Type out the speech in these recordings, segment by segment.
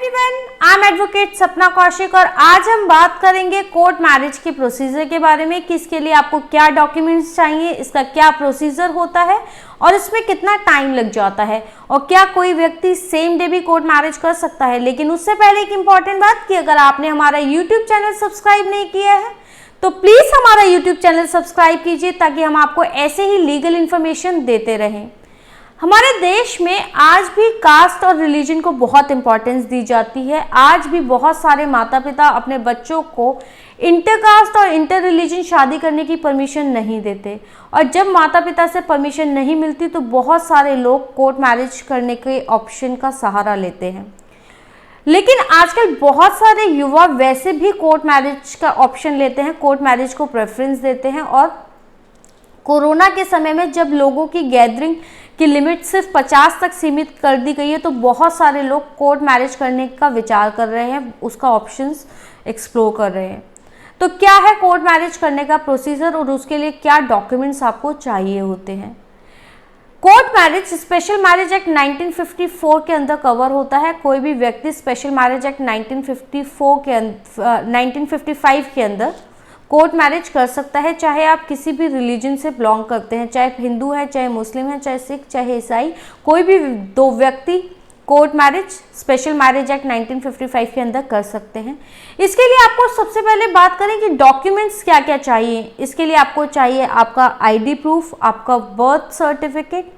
Everyone, I am advocate सपना कौशिक और आज हम बात करेंगे कोर्ट मैरिज के प्रोसीजर के बारे में कि इसके लिए आपको क्या डॉक्यूमेंट्स चाहिए, इसका क्या प्रोसीजर होता है और इसमें कितना टाइम लग जाता है और क्या कोई व्यक्ति सेम डे भी कोर्ट मैरिज कर सकता है। लेकिन उससे पहले एक इम्पॉर्टेंट बात कि अगर आपने हमारा यूट्यूब चैनल सब्सक्राइब नहीं किया है तो प्लीज़ हमारा यूट्यूब चैनल सब्सक्राइब कीजिए ताकि हम आपको ऐसे ही लीगल इन्फॉर्मेशन देते रहें। हमारे देश में आज भी कास्ट और रिलीजन को बहुत इंपॉर्टेंस दी जाती है। आज भी बहुत सारे माता पिता अपने बच्चों को इंटरकास्ट और इंटर रिलीजन शादी करने की परमिशन नहीं देते और जब माता पिता से परमिशन नहीं मिलती तो बहुत सारे लोग कोर्ट मैरिज करने के ऑप्शन का सहारा लेते हैं। लेकिन आजकल बहुत सारे युवा वैसे भी कोर्ट मैरिज का ऑप्शन लेते हैं, कोर्ट मैरिज को प्रेफरेंस देते हैं। और कोरोना के समय में जब लोगों की गैदरिंग की लिमिट सिर्फ 50 तक सीमित कर दी गई है तो बहुत सारे लोग कोर्ट मैरिज करने का विचार कर रहे हैं, उसका ऑप्शंस एक्सप्लोर कर रहे हैं। तो क्या है कोर्ट मैरिज करने का प्रोसीजर और उसके लिए क्या डॉक्यूमेंट्स आपको चाहिए होते हैं। Court marriage special marriage act 1954 के अंदर कवर होता है। कोई भी व्यक्ति स्पेशल मैरिज एक्ट 1955 के अंदर कोर्ट मैरिज कर सकता है, चाहे आप किसी भी रिलीजन से बिलोंग करते हैं, चाहे हिंदू है, चाहे मुस्लिम है, चाहे सिख, चाहे ईसाई। कोई भी दो व्यक्ति court marriage special marriage act 1955 के अंदर कर सकते हैं। इसके लिए आपको सबसे पहले बात करें कि डॉक्यूमेंट्स क्या क्या चाहिए। इसके लिए आपको चाहिए आपका आईडी प्रूफ, आपका बर्थ सर्टिफिकेट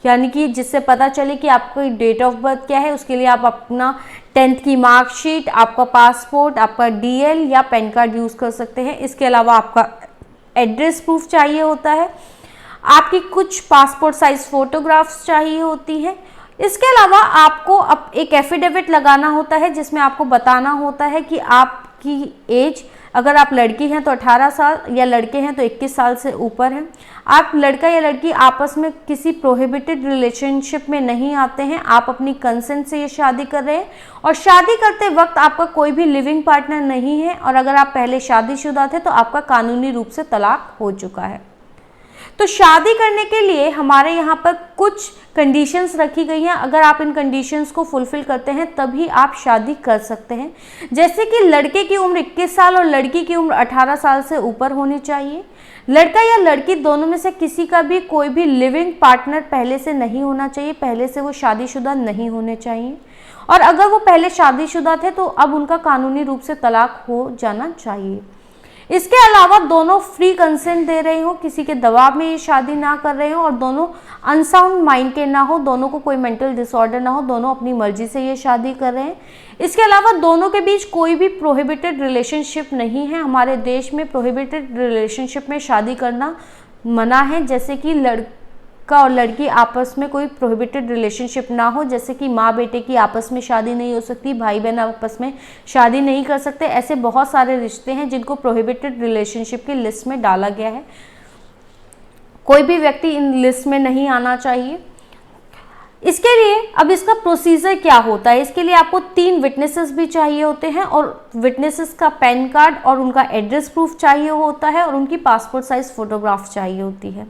यानी कि जिससे पता चले कि आपकी डेट ऑफ बर्थ क्या है। उसके लिए आप अपना 10th की मार्कशीट, आपका पासपोर्ट, आपका डीएल या पैन कार्ड यूज़ कर सकते हैं। इसके अलावा आपका एड्रेस प्रूफ चाहिए होता है, आपकी कुछ पासपोर्ट साइज फोटोग्राफ्स चाहिए होती हैं। इसके अलावा आपको एक एफिडेविट लगाना होता है जिसमें आपको बताना होता है कि आपकी एज, अगर आप लड़की हैं तो 18 साल या लड़के हैं तो 21 साल से ऊपर हैं। आप लड़का या लड़की आपस में किसी प्रोहिबिटेड रिलेशनशिप में नहीं आते हैं, आप अपनी कंसेंट से ये शादी कर रहे हैं और शादी करते वक्त आपका कोई भी लिविंग पार्टनर नहीं है और अगर आप पहले शादीशुदा थे तो आपका कानूनी रूप से तलाक हो चुका है। तो शादी करने के लिए हमारे यहाँ पर कुछ कंडीशंस रखी गई हैं। अगर आप इन कंडीशंस को फुलफिल करते हैं तभी आप शादी कर सकते हैं। जैसे कि लड़के की उम्र 21 साल और लड़की की उम्र 18 साल से ऊपर होनी चाहिए। लड़का या लड़की दोनों में से किसी का भी कोई भी लिविंग पार्टनर पहले से नहीं होना चाहिए, पहले से वो शादीशुदा नहीं होने चाहिए और अगर वो पहले शादीशुदा थे तो अब उनका कानूनी रूप से तलाक हो जाना चाहिए। इसके अलावा दोनों फ्री कंसेंट दे रहे हो, किसी के दबाव में ये शादी ना कर रहे हो और दोनों अनसाउंड माइंड के ना हो, दोनों को कोई मेंटल डिसऑर्डर ना हो, दोनों अपनी मर्जी से ये शादी कर रहे हैं। इसके अलावा दोनों के बीच कोई भी प्रोहिबिटेड रिलेशनशिप नहीं है। हमारे देश में प्रोहिबिटेड रिलेशनशिप में शादी करना मना है, जैसे कि लड़का और लड़की आपस में कोई प्रोहिबिटेड रिलेशनशिप ना हो, जैसे कि माँ बेटे की आपस में शादी नहीं हो सकती, भाई बहन आपस में शादी नहीं कर सकते। ऐसे बहुत सारे रिश्ते हैं जिनको प्रोहिबिटेड रिलेशनशिप की लिस्ट में डाला गया है। कोई भी व्यक्ति इन लिस्ट में नहीं आना चाहिए। इसके लिए अब इसका प्रोसीजर क्या होता है। इसके लिए आपको 3 विटनेसेस भी चाहिए होते हैं और विटनेसेस का पैन कार्ड और उनका एड्रेस प्रूफ चाहिए होता है और उनकी पासपोर्ट साइज फोटोग्राफ चाहिए होती है।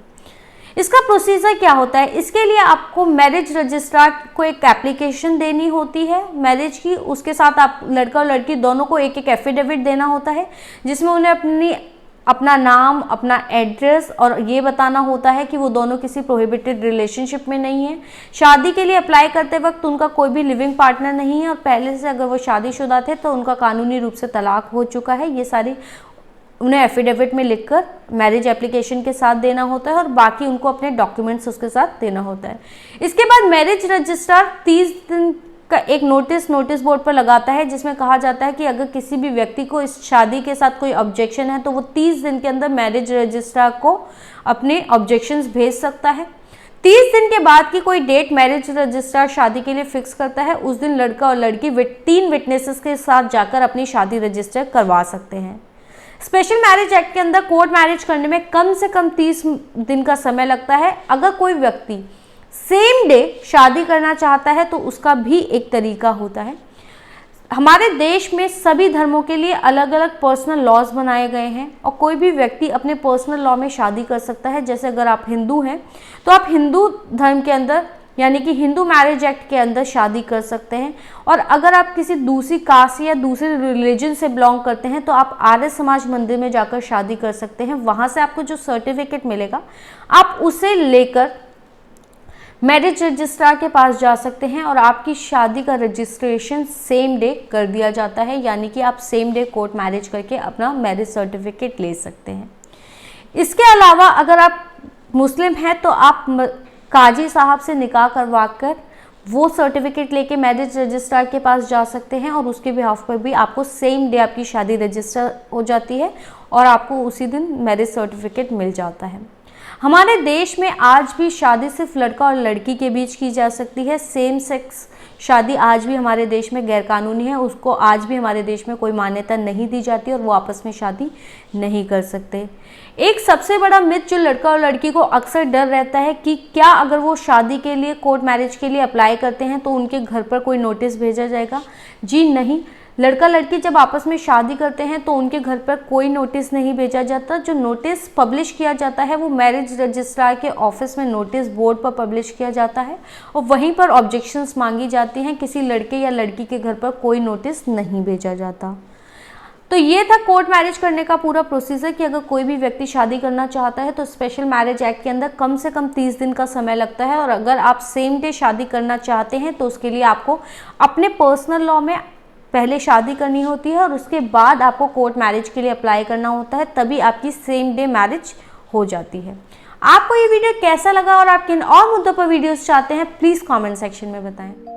इसका प्रोसीजर क्या होता है, इसके लिए आपको मैरिज रजिस्ट्रार को एक एप्लीकेशन देनी होती है मैरिज की। उसके साथ आप लड़का और लड़की दोनों को एक एफिडेविट देना होता है जिसमें उन्हें अपना नाम, अपना एड्रेस और ये बताना होता है कि वो दोनों किसी प्रोहिबिटेड रिलेशनशिप में नहीं है। शादी के लिए अप्लाई करते वक्त उनका कोई भी लिविंग पार्टनर नहीं है और पहले से अगर वो शादीशुदा थे तो उनका कानूनी रूप से तलाक हो चुका है। ये सारी उन्हें एफिडेविट में लिखकर मैरिज एप्लीकेशन के साथ देना होता है और बाकी उनको अपने डॉक्यूमेंट्स उसके साथ देना होता है। इसके बाद मैरिज रजिस्ट्रार 30 दिन का एक नोटिस बोर्ड पर लगाता है जिसमें कहा जाता है कि अगर किसी भी व्यक्ति को इस शादी के साथ कोई ऑब्जेक्शन है तो वो 30 दिन के अंदर मैरिज रजिस्ट्रार को अपने ऑब्जेक्शंस भेज सकता है। 30 दिन के बाद की कोई डेट मैरिज रजिस्ट्रार शादी के लिए फिक्स करता है, उस दिन लड़का और लड़की 3 विटनेसेस के साथ जाकर अपनी शादी रजिस्टर करवा सकते हैं। स्पेशल मैरिज एक्ट के अंदर कोर्ट मैरिज करने में कम से कम 30 दिन का समय लगता है। अगर कोई व्यक्ति सेम डे शादी करना चाहता है तो उसका भी एक तरीका होता है। हमारे देश में सभी धर्मों के लिए अलग अलग पर्सनल लॉज बनाए गए हैं और कोई भी व्यक्ति अपने पर्सनल लॉ में शादी कर सकता है। जैसे अगर आप हिंदू हैं तो आप हिंदू धर्म के अंदर यानी कि हिंदू मैरिज एक्ट के अंदर शादी कर सकते हैं। और अगर आप किसी दूसरी कास्ट या दूसरे रिलीजन से बिलोंग करते हैं तो आप आर्य समाज मंदिर में जाकर शादी कर सकते हैं। वहाँ से आपको जो सर्टिफिकेट मिलेगा आप उसे लेकर मैरिज रजिस्ट्रार के पास जा सकते हैं और आपकी शादी का रजिस्ट्रेशन सेम डे कर दिया जाता है, यानी कि आप सेम डे कोर्ट मैरिज करके अपना मैरिज सर्टिफिकेट ले सकते हैं। इसके अलावा अगर आप मुस्लिम हैं तो आप काजी साहब से निकाह करवा कर वो सर्टिफिकेट लेके मैरिज रजिस्ट्रार के पास जा सकते हैं और उसके बिहाफ पर भी आपको सेम डे आपकी शादी रजिस्टर हो जाती है और आपको उसी दिन मैरिज सर्टिफिकेट मिल जाता है। हमारे देश में आज भी शादी सिर्फ लड़का और लड़की के बीच की जा सकती है। सेम सेक्स शादी आज भी हमारे देश में गैरकानूनी है, उसको आज भी हमारे देश में कोई मान्यता नहीं दी जाती और वो आपस में शादी नहीं कर सकते। एक सबसे बड़ा मिथ जो लड़का और लड़की को अक्सर डर रहता है कि क्या अगर वो शादी के लिए कोर्ट मैरिज के लिए अप्लाई करते हैं तो उनके घर पर कोई नोटिस भेजा जाएगा। जी नहीं, लड़का लड़की जब आपस में शादी करते हैं तो उनके घर पर कोई नोटिस नहीं भेजा जाता। जो नोटिस पब्लिश किया जाता है वो मैरिज रजिस्ट्रार के ऑफिस में नोटिस बोर्ड पर पब्लिश किया जाता है और वहीं पर ऑब्जेक्शंस मांगी जाती हैं। किसी लड़के या लड़की के घर पर कोई नोटिस नहीं भेजा जाता। तो ये था कोर्ट मैरिज करने का पूरा प्रोसीजर कि अगर कोई भी व्यक्ति शादी करना चाहता है तो स्पेशल मैरिज एक्ट के अंदर कम से कम 30 दिन का समय लगता है और अगर आप सेम डे शादी करना चाहते हैं तो उसके लिए आपको अपने पर्सनल लॉ में पहले शादी करनी होती है और उसके बाद आपको कोर्ट मैरिज के लिए अप्लाई करना होता है, तभी आपकी सेम डे मैरिज हो जाती है। आपको ये वीडियो कैसा लगा और आप किन और मुद्दों पर वीडियोस चाहते हैं प्लीज़ कमेंट सेक्शन में बताएं।